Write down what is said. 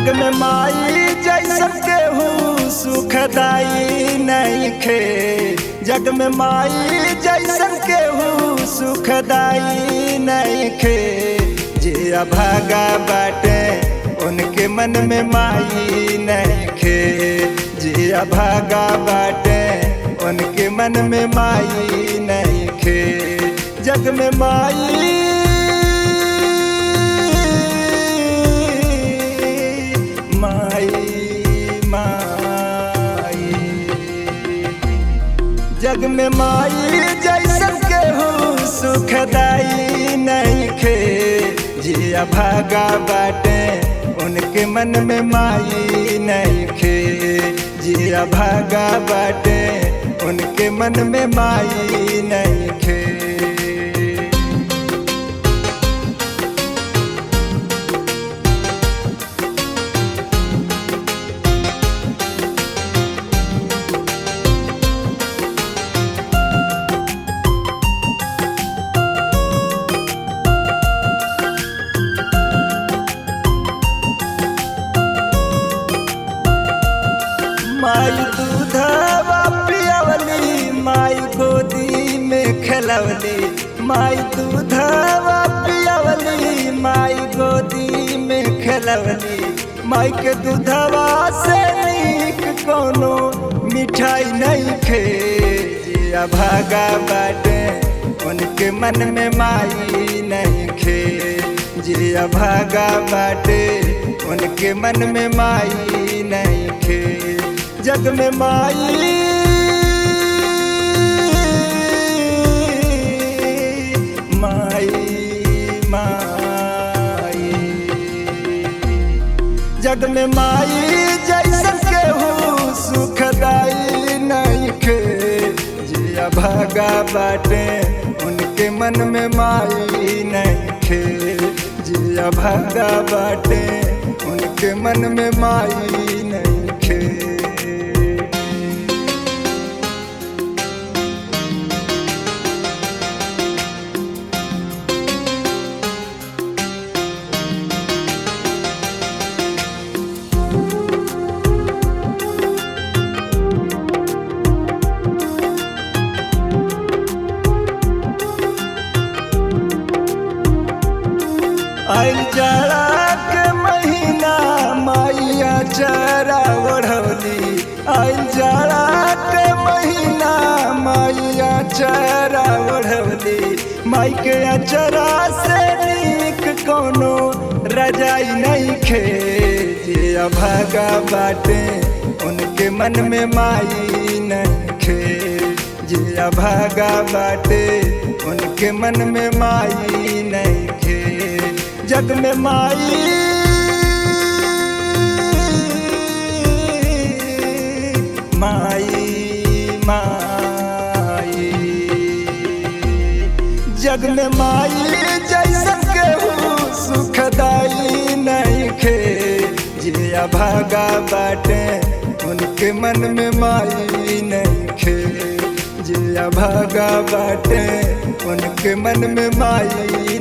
जग में माई जैसन केहू सुखदाई नइखे। जग में माई जैसन केहू सुखदाई नइखे। जे अभागा बाटे उनके मन में माई नइखे। जे अभागा बाटे उनके मन में माई नइखे। जग में माई जग में माई जैसन केहू सुखदाई नइखे। जे अभागा बाटे उनके मन में माई नइखे। जे अभागा बाटे उनके मन में माई नइखे। माई दूधवा पियावली माई गोदी में खेलवली। माई दूधवा पियावली माई गोदी में खेलवली। माई के दूधवा से नीक कोनो मिठाई नइखे। जे अभागा बाटे उनके मन में माई नइखे। जे अभागा बाटे उनके मन में माई नइखे। जग में माई जग में माई जैसन केहू सुखदाई नइखे। जे अभागा बाटे उनके मन में माई नइखे। जे अभागा बाटे उनके मन में माई नइखे। आइल जाड़ा के महीना माइया चरा ओढ़वली। आइल जाड़ा के महीना माइया चरा ओढ़वली। माई के अचरा से नीक कोनो रजाई नइखे। जे अभागा बाटे उनके मन में माई नइखे। जे अभागा बाटे उनके मन में माई नइखे। जग में माई जग में माई जैसन केहू सुखदाई नइखे। जे अभागा बाटे उनके मन में माई नइखे। जे अभागा बाटे उनके मन में माई